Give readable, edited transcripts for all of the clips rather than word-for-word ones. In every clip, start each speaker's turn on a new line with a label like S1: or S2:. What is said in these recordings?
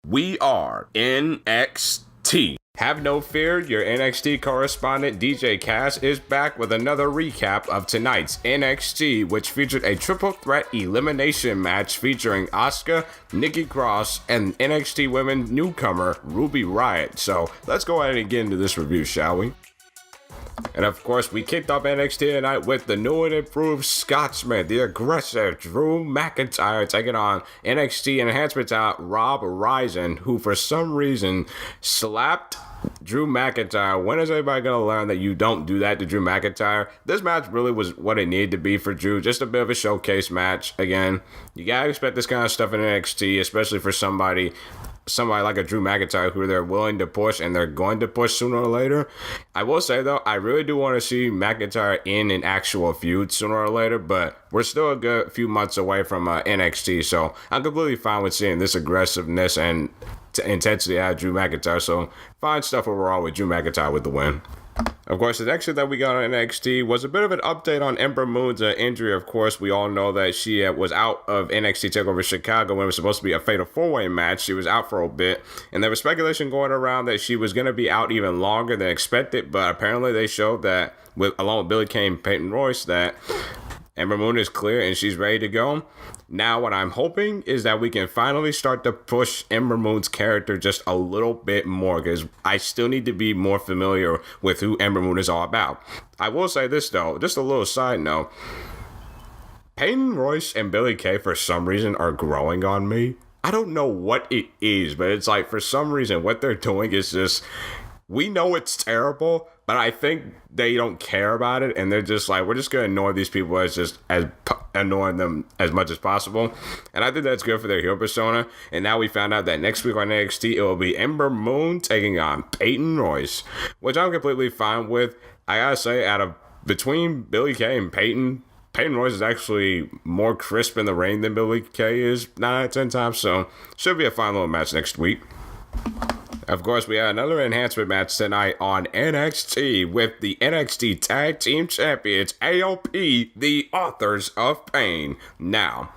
S1: We are NXT. Have no fear, your NXT correspondent DJ Cass is back with another recap of tonight's NXT, which featured a triple threat elimination match featuring Asuka, Nikki Cross, and NXT women newcomer Ruby Riott. So let's go ahead and get into this review, shall we? And of course, we kicked off NXT tonight with the new and improved Scotsman, the aggressive Drew McIntyre, taking on NXT Enhancement talent Rob Risen, who for some reason slapped Drew McIntyre. When is everybody going to learn that you don't do that to Drew McIntyre? This match really was what it needed to be for Drew. Just a bit of a showcase match. Again, you got to expect this kind of stuff in NXT, especially for somebody like a Drew McIntyre who they're willing to push and they're going to push sooner or later. I will say, though, I really do want to see McIntyre in an actual feud sooner or later, but we're still a good few months away from NXT, so I'm completely fine with seeing this aggressiveness and intensity out of Drew McIntyre, so fine stuff overall with Drew McIntyre with the win. Of course, the next thing that we got on NXT was a bit of an update on Ember Moon's injury. Of course, we all know that she was out of NXT TakeOver Chicago when it was supposed to be a Fatal 4-Way match. She was out for a bit, and there was speculation going around that she was going to be out even longer than expected, but apparently they showed that, along with Billie Kay and Peyton Royce, that Ember Moon is clear and she's ready to go. Now, what I'm hoping is that we can finally start to push Ember Moon's character just a little bit more, because I still need to be more familiar with who Ember Moon is all about. I will say this, though, just a little side note. Peyton Royce and Billie Kay, for some reason, are growing on me. I don't know what it is, but it's like, for some reason, what they're doing is just, we know it's terrible, but I think they don't care about it, and they're just like, we're just going to annoy these people as annoying them as much as possible. And I think that's good for their heel persona. And now we found out that next week on NXT, it will be Ember Moon taking on Peyton Royce, which I'm completely fine with. I gotta say, between Billie Kay and Peyton Royce is actually more crisp in the ring than Billie Kay is 9 out of 10 times, so should be a fine little match next week. Of course, we had another enhancement match tonight on NXT with the NXT Tag Team Champions, AOP, the Authors of Pain. Now,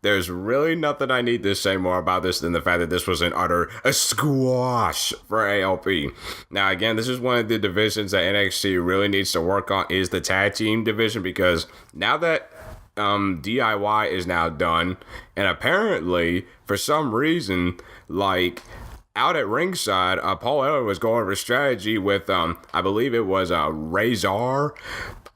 S1: there's really nothing I need to say more about this than the fact that this was an utter squash for AOP. Now, again, this is one of the divisions that NXT really needs to work on, is the tag team division, because now that DIY is now done, and apparently, for some reason, out at ringside, Paul Ellering was going over strategy with, I believe it was Razor,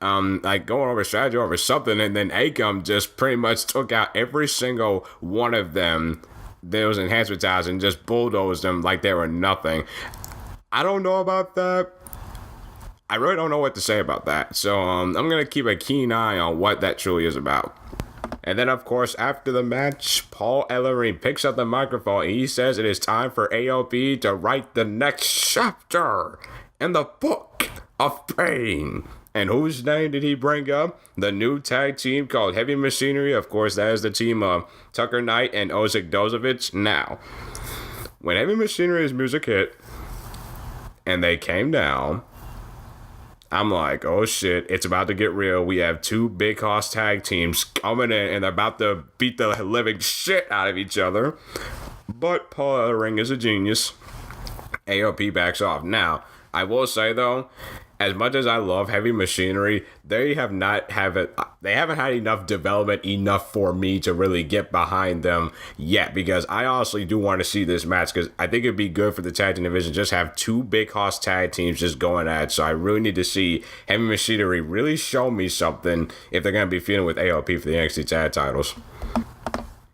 S1: going over strategy over something, and then Akam just pretty much took out every single one of them, those enhancement ties, and just bulldozed them like they were nothing. I don't know about that. I really don't know what to say about that. So I'm going to keep a keen eye on what that truly is about. And then, of course, after the match, Paul Ellering picks up the microphone and he says it is time for AOP to write the next chapter in the book of pain. And whose name did he bring up? The new tag team called Heavy Machinery. Of course, that is the team of Tucker Knight and Ozik Dozovic. Now, when Heavy Machinery's music hit and they came down, I'm like, oh shit, it's about to get real. We have two big hoss tag teams coming in and they're about to beat the living shit out of each other. But Paul Ellering is a genius. AOP backs off. Now, I will say though, as much as I love Heavy Machinery, they haven't had enough development enough for me to really get behind them yet, because I honestly do want to see this match, because I think it'd be good for the tag team division just have two big hoss tag teams just going at it. So I really need to see Heavy Machinery really show me something if they're going to be feuding with AOP for the NXT tag titles.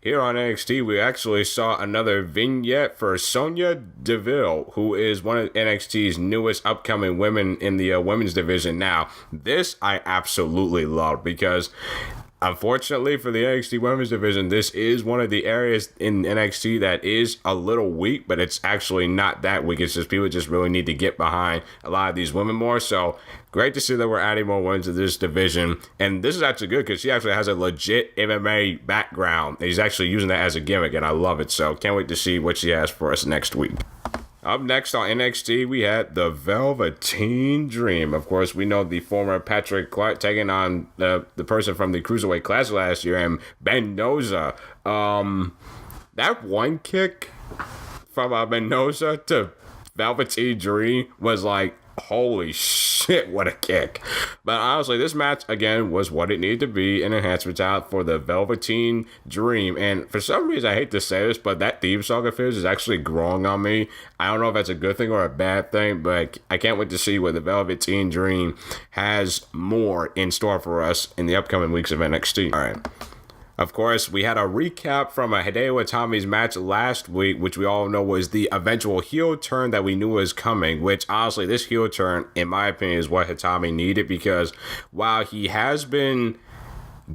S1: Here on NXT, we actually saw another vignette for Sonya Deville, who is one of NXT's newest upcoming women in the women's division. Now, this I absolutely love, because unfortunately for the NXT women's division, this is one of the areas in NXT that is a little weak, but it's actually not that weak. It's just people just really need to get behind a lot of these women more. So great to see that we're adding more women to this division. And this is actually good because she actually has a legit MMA background. He's actually using that as a gimmick, and I love it. So can't wait to see what she has for us next week. Up next on NXT, we had the Velveteen Dream. Of course, we know the former Patrick Clark taking on the person from the Cruiserweight Classic last year, and Mendoza. That one kick from Mendoza to Velveteen Dream was like, holy shit, what a kick. But honestly, this match, again, was what it needed to be, an enhancement out for the Velveteen Dream. And for some reason, I hate to say this, but that theme song of his is actually growing on me. I don't know if that's a good thing or a bad thing, but I can't wait to see what the Velveteen Dream has more in store for us in the upcoming weeks of NXT. All right. Of course, we had a recap from a Hideo Itami's match last week, which we all know was the eventual heel turn that we knew was coming, which honestly, this heel turn, in my opinion, is what Itami needed, because while he has been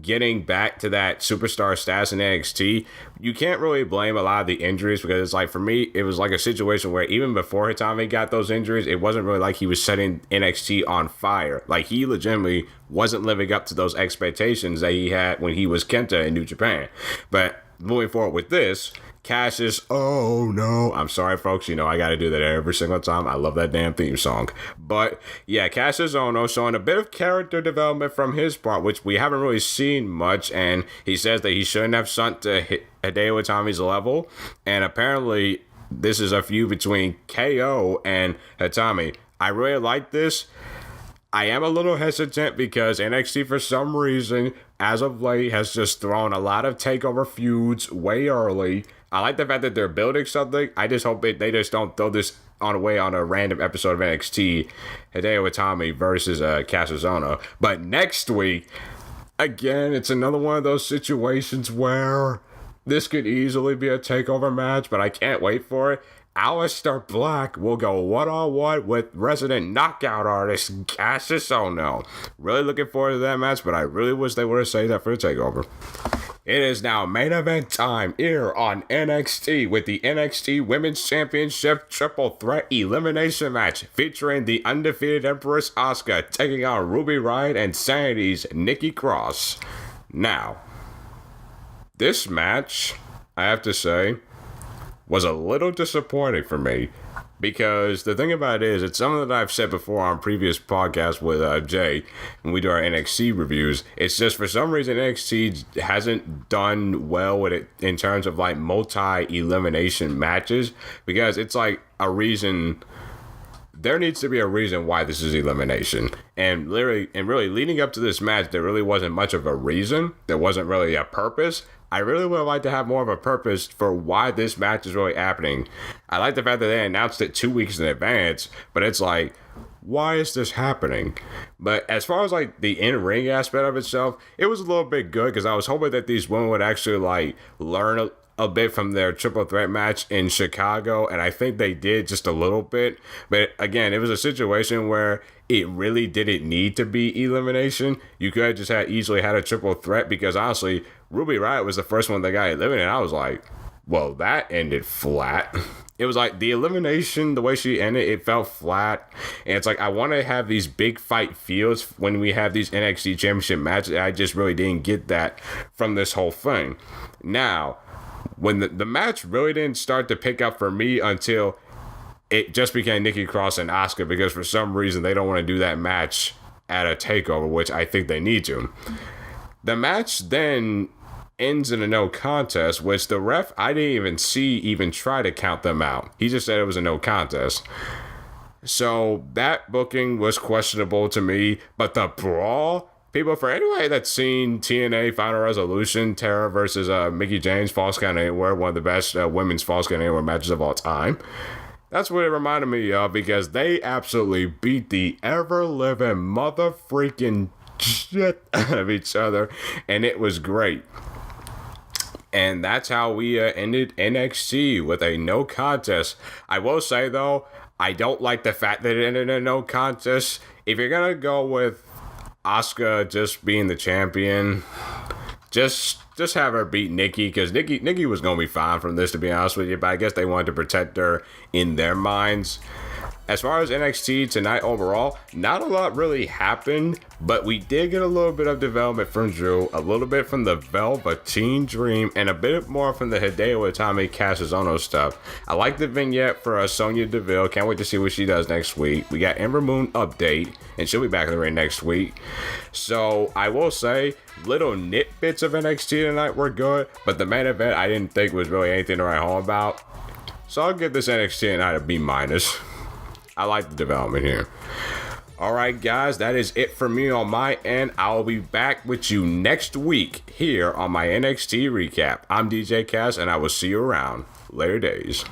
S1: getting back to that superstar status in NXT, you can't really blame a lot of the injuries, because it's like, for me, it was like a situation where even before Hitami got those injuries, it wasn't really like he was setting NXT on fire. Like, he legitimately wasn't living up to those expectations that he had when he was Kenta in New Japan. But moving forward with this, Cassius, oh no, I'm sorry folks, you know I gotta do that every single time. I love that damn theme song. But yeah, Cassius Ohno showing a bit of character development from his part, which we haven't really seen much, and he says that he shouldn't have sunk to Hideo Itami's level, and apparently this is a feud between KO and Hitami. I really like this. I am a little hesitant because NXT, for some reason, as of late, has just thrown a lot of takeover feuds way early. I like the fact that they're building something. I just hope they just don't throw this away on a random episode of NXT, Hideo Itami versus Cassius Ohno. But next week, again, it's another one of those situations where this could easily be a takeover match, but I can't wait for it. Aleister Black will go one-on-one with resident knockout artist Cassius Ohno. Really looking forward to that match, but I really wish they would have saved that for the takeover. It is now main event time here on NXT with the NXT Women's Championship Triple Threat Elimination Match featuring the undefeated Empress Asuka taking on Ruby Riott and Sanity's Nikki Cross. Now, this match, I have to say, was a little disappointing for me, because the thing about it is, it's something that I've said before on previous podcasts with Jay when we do our NXT reviews. It's just, for some reason, NXT hasn't done well with it in terms of like multi-elimination matches, because it's like a reason. There needs to be a reason why this is elimination. And really leading up to this match, there really wasn't much of a reason. There wasn't really a purpose. I really would like to have more of a purpose for why this match is really happening. I like the fact that they announced it 2 weeks in advance, but it's like, why is this happening? But as far as like the in-ring aspect of itself, it was a little bit good, because I was hoping that these women would actually like learn a bit from their triple threat match in Chicago, and I think they did just a little bit. But again, it was a situation where it really didn't need to be elimination. You could have just easily had a triple threat, because honestly, Ruby Riott was the first one that got eliminated. I was like, well, that ended flat. It was like the elimination, the way she ended, it felt flat. And it's like, I want to have these big fight fields when we have these NXT championship matches. I just really didn't get that from this whole thing. Now, when the match really didn't start to pick up for me until it just became Nikki Cross and Asuka, because for some reason they don't want to do that match at a takeover, which I think they need to. The match then ends in a no contest, which the ref, I didn't even see even try to count them out. He just said it was a no contest. So that booking was questionable to me, but the brawl, people, for anybody that's seen TNA Final Resolution, Tara versus Mickie James, Falls Count Anywhere, one of the best women's Falls Count Anywhere matches of all time, that's what it reminded me of, because they absolutely beat the ever-living mother-freaking shit out of each other, and it was great. And that's how we ended NXT, with a no contest. I will say, though, I don't like the fact that it ended in a no contest. If you're going to go with Asuka just being the champion, just have her beat Nikki, because Nikki was going to be fine from this, to be honest with you, but I guess they wanted to protect her in their minds. As far as NXT tonight overall, not a lot really happened, but we did get a little bit of development from Drew, a little bit from the Velveteen Dream, and a bit more from the Hideo Itami Cassius Ohno stuff. I like the vignette for Sonya Deville. Can't wait to see what she does next week. We got Ember Moon update, and she'll be back in the ring next week. So I will say, little nitbits of NXT tonight were good, but the main event I didn't think was really anything to write home about. So I'll give this NXT tonight a B-. I like the development here. Alright guys, that is it for me on my end. I will be back with you next week here on my NXT recap. I'm DJ Cass and I will see you around. Later days.